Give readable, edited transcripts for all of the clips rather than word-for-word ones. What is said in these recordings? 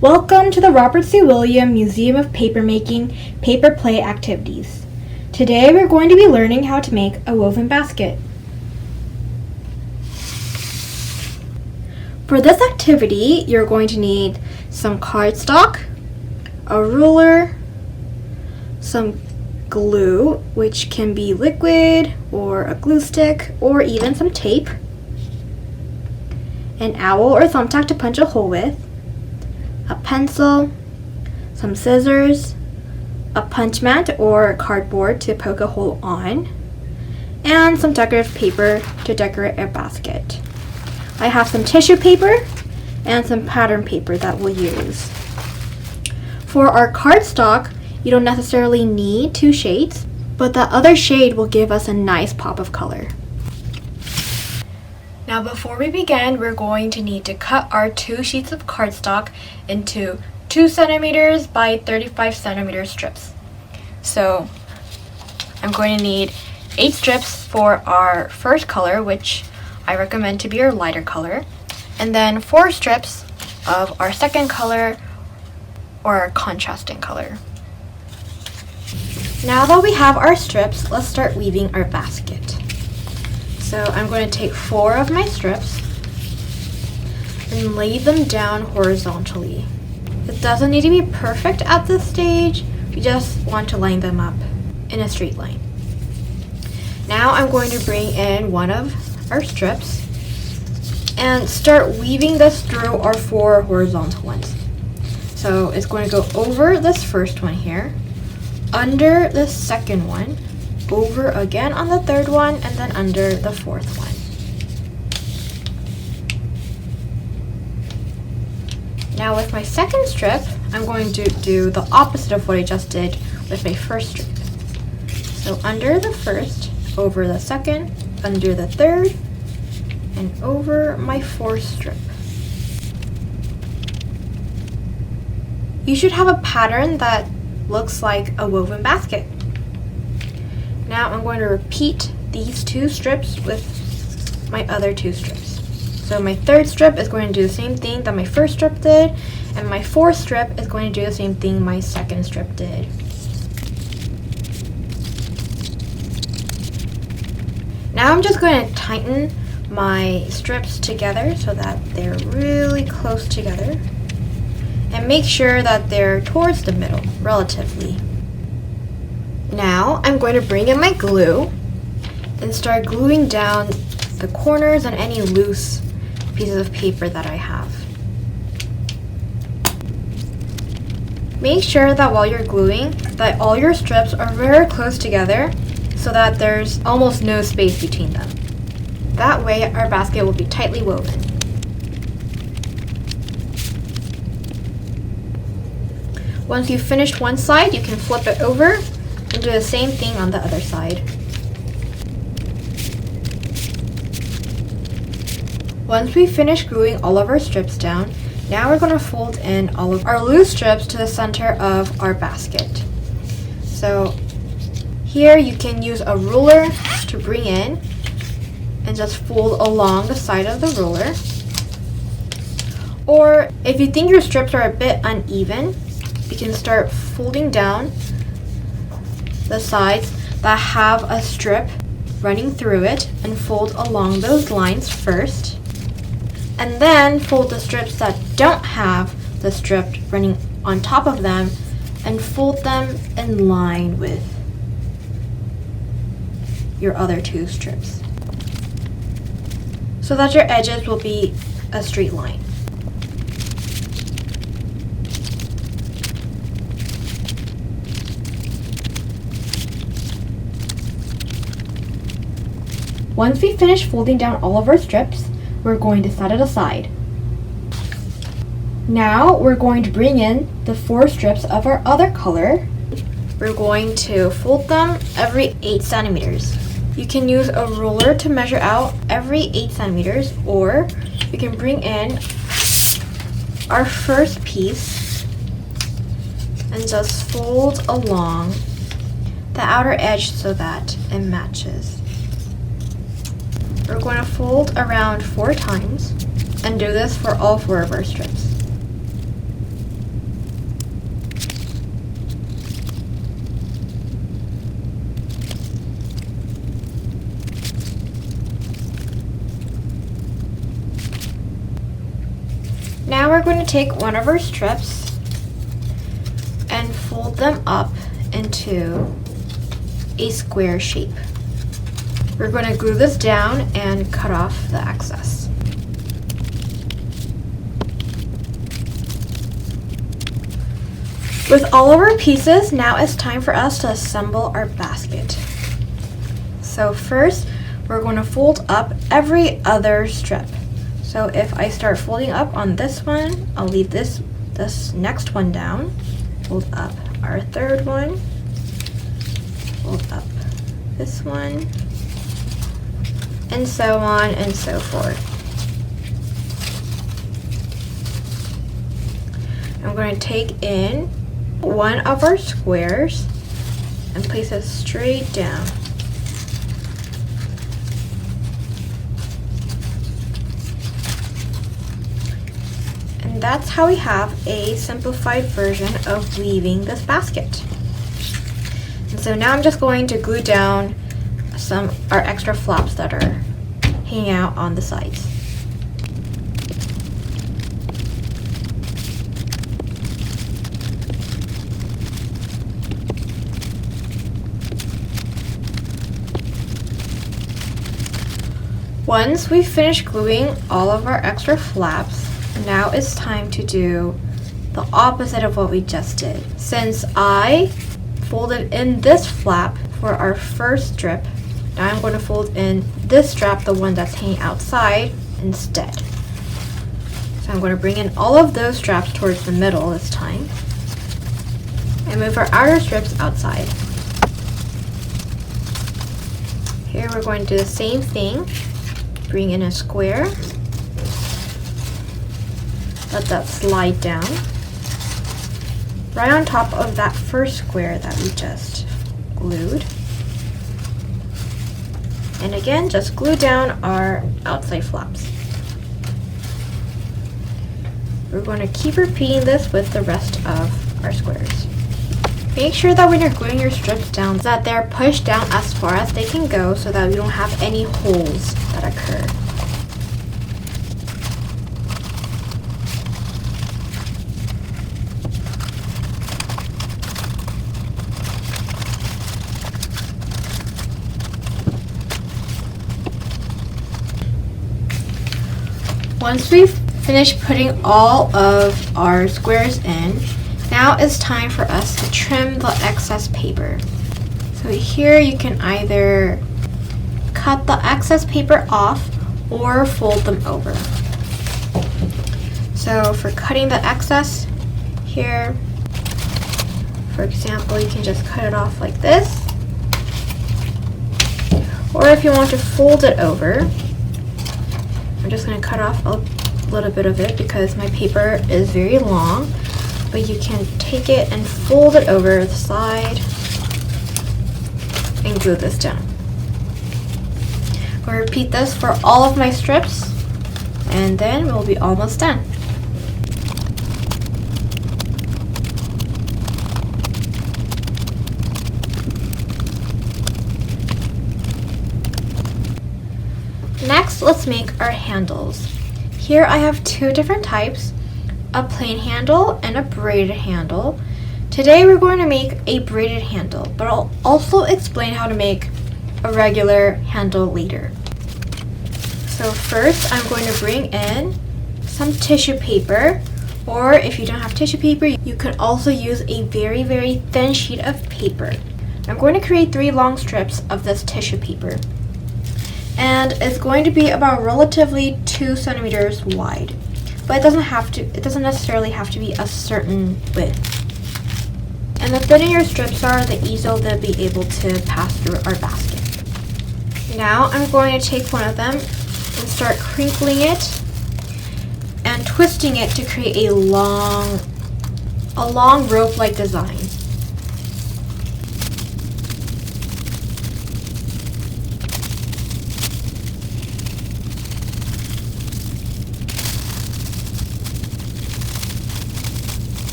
Welcome to the Robert C. Williams Museum of Papermaking Paper Play Activities. Today we're going to be learning how to make a woven basket. For this activity, you're going to need some cardstock, a ruler, some glue, which can be liquid or a glue stick or even some tape, an owl or thumbtack to punch a hole with, a pencil, some scissors, a punch mat or cardboard to poke a hole on, and some decorative paper to decorate a basket. I have some tissue paper and some pattern paper that we'll use. For our cardstock, you don't necessarily need two shades, but the other shade will give us a nice pop of color. Now before we begin, we're going to need to cut our 2 sheets of cardstock into 2 centimeters by 35 centimeter strips. So I'm going to need 8 strips for our first color, which I recommend to be our lighter color, and then 4 strips of our second color or our contrasting color. Now that we have our strips, let's start weaving our basket. So I'm going to take 4 of my strips and lay them down horizontally. It doesn't need to be perfect at this stage, we just want to line them up in a straight line. Now I'm going to bring in one of our strips and start weaving this through our 4 horizontal ones. So it's going to go over this first one here, under the second one, over again on the third one, and then under the fourth one. Now with my second strip, I'm going to do the opposite of what I just did with my first strip. So under the first, over the second, under the third, and over my fourth strip. You should have a pattern that looks like a woven basket. Now I'm going to repeat these 2 strips with my other 2 strips. So my third strip is going to do the same thing that my first strip did, and my fourth strip is going to do the same thing my second strip did. Now I'm just going to tighten my strips together so that they're really close together, and make sure that they're towards the middle, relatively. Now I'm going to bring in my glue and start gluing down the corners and any loose pieces of paper that I have. Make sure that while you're gluing that all your strips are very close together so that there's almost no space between them. That way our basket will be tightly woven. Once you've finished one side, you can flip it over and do the same thing on the other side. Once we finish gluing all of our strips down, now we're going to fold in all of our loose strips to the center of our basket. So here you can use a ruler to bring in and just fold along the side of the ruler. Or if you think your strips are a bit uneven, you can start folding down the sides that have a strip running through it and fold along those lines first, and then fold the strips that don't have the strip running on top of them and fold them in line with your other 2 strips so that your edges will be a straight line. Once we finish folding down all of our strips, we're going to set it aside. Now we're going to bring in the 4 strips of our other color. We're going to fold them every 8 centimeters. You can use a ruler to measure out every 8 centimeters, or you can bring in our first piece and just fold along the outer edge so that it matches. We're going to fold around 4 times and do this for all 4 of our strips. going to take one of our strips and fold them up into a square shape. We're going to glue this down and cut off the excess. With all of our pieces, now it's time for us to assemble our basket. So first, we're going to fold up every other strip. So if I start folding up on this one, I'll leave this next one down, fold up our third one, fold up this one, and so on and so forth. I'm going to take in one of our squares and place it straight down. And that's how we have a simplified version of weaving this basket. And so now I'm just going to glue down our extra flaps that are hanging out on the sides. Once we've finished gluing all of our extra flaps, now it's time to do the opposite of what we just did. Since I folded in this flap for our first strip, now I'm going to fold in this strap, the one that's hanging outside, instead. So I'm going to bring in all of those straps towards the middle this time and move our outer strips outside. Here we're going to do the same thing. Bring in a square, let that slide down right on top of that first square that we just glued. And again, just glue down our outside flaps. We're going to keep repeating this with the rest of our squares. Make sure that when you're gluing your strips down that they're pushed down as far as they can go so that we don't have any holes that occur. Once we've finished putting all of our squares in, now it's time for us to trim the excess paper. So here you can either cut the excess paper off or fold them over. So for cutting the excess here, for example, you can just cut it off like this. Or if you want to fold it over, I'm just going to cut off a little bit of it because my paper is very long. But you can take it and fold it over the side and glue this down. I'm going to repeat this for all of my strips and then we'll be almost done. Next, let's make our handles. Here I have two different types, a plain handle and a braided handle. Today we're going to make a braided handle, but I'll also explain how to make a regular handle later. So first I'm going to bring in some tissue paper, or if you don't have tissue paper, you can also use a very, very thin sheet of paper. I'm going to create 3 long strips of this tissue paper. And it's going to be about relatively 2 centimeters wide. But it doesn't necessarily have to be a certain width. And the thinner your strips are, the easier they'll be able to pass through our basket. Now I'm going to take one of them and start crinkling it and twisting it to create a long rope-like design.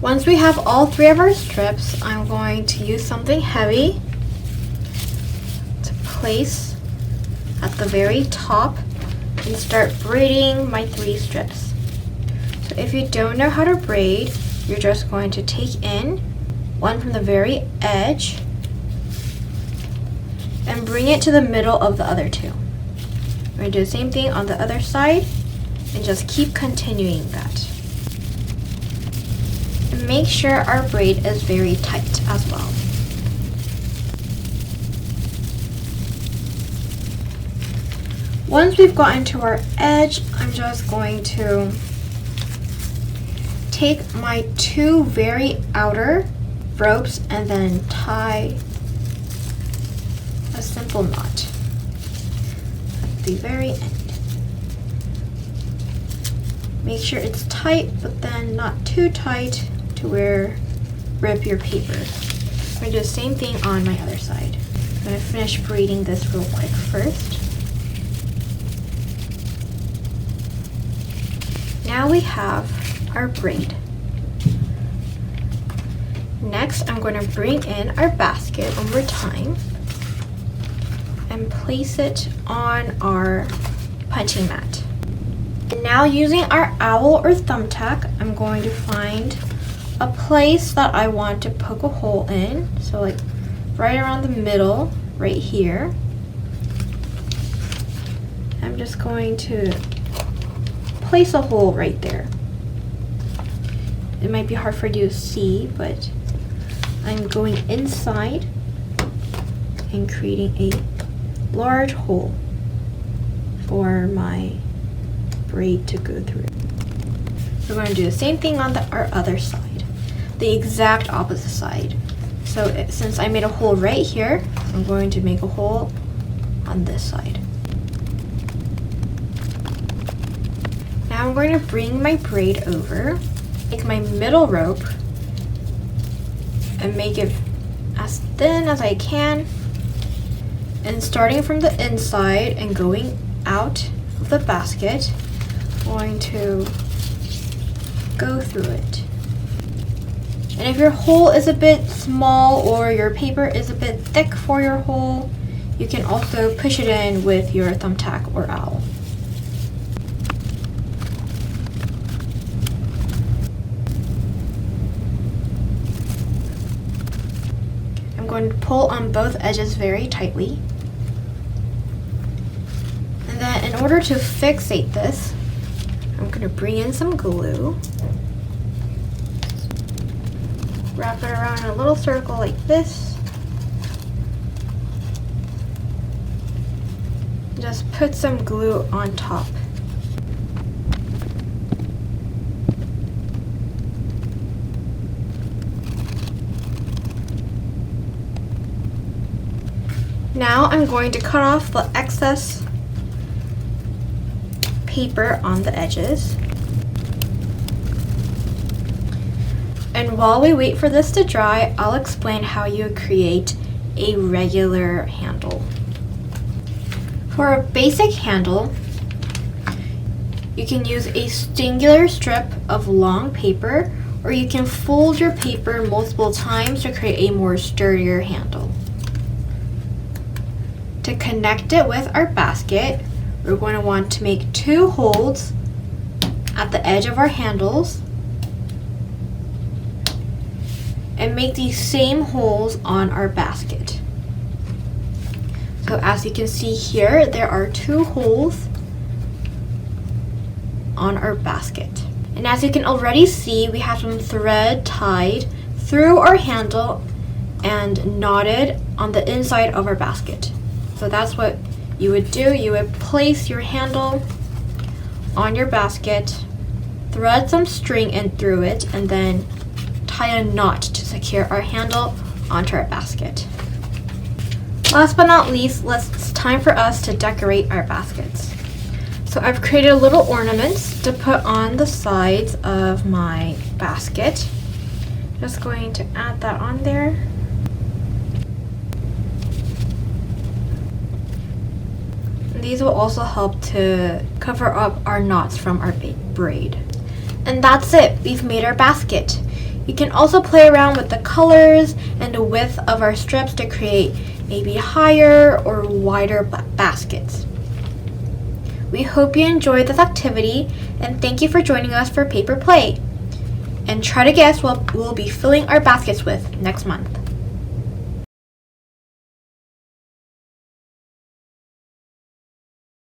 Once we have all 3 of our strips, I'm going to use something heavy to place at the very top and start braiding my 3 strips. So if you don't know how to braid, you're just going to take in one from the very edge and bring it to the middle of the other 2. We're going to do the same thing on the other side and just keep continuing that. And make sure our braid is very tight as well. Once we've gotten to our edge, I'm just going to take my 2 very outer ropes and then tie a simple knot at the very end. Make sure it's tight, but then not too tight to rip your paper. I'm going to do the same thing on my other side. I'm going to finish braiding this real quick first. Now we have our braid. Next, I'm going to bring in our basket one more time and place it on our punching mat. And now using our owl or thumbtack, I'm going to find a place that I want to poke a hole in. So like right around the middle, right here. I'm just going to place a hole right there. It might be hard for you to see, but I'm going inside and creating a large hole for my braid to go through. We're going to do the same thing on our other side, the exact opposite side. So since I made a hole right here, I'm going to make a hole on this side. Now I'm going to bring my braid over, take my middle rope, and make it as thin as I can. And starting from the inside and going out of the basket, I'm going to go through it. And if your hole is a bit small or your paper is a bit thick for your hole, you can also push it in with your thumbtack or owl. I'm going to pull on both edges very tightly. And then in order to fixate this, I'm going to bring in some glue. Wrap it around in a little circle like this. Just put some glue on top. Now I'm going to cut off the excess paper on the edges. And while we wait for this to dry, I'll explain how you create a regular handle. For a basic handle, you can use a singular strip of long paper, or you can fold your paper multiple times to create a more sturdier handle. To connect it with our basket, we're going to want to make 2 holes at the edge of our handles and make these same holes on our basket. So as you can see here, there are 2 holes on our basket. And as you can already see, we have some thread tied through our handle and knotted on the inside of our basket. So that's what you would do. You would place your handle on your basket, thread some string in through it, and then tie a knot to secure our handle onto our basket. Last but not least, it's time for us to decorate our baskets. So I've created little ornaments to put on the sides of my basket. Just going to add that on there. These will also help to cover up our knots from our braid. And that's it, we've made our basket. You can also play around with the colors and the width of our strips to create maybe higher or wider baskets. We hope you enjoyed this activity, and thank you for joining us for Paper Play. And try to guess what we'll be filling our baskets with next month.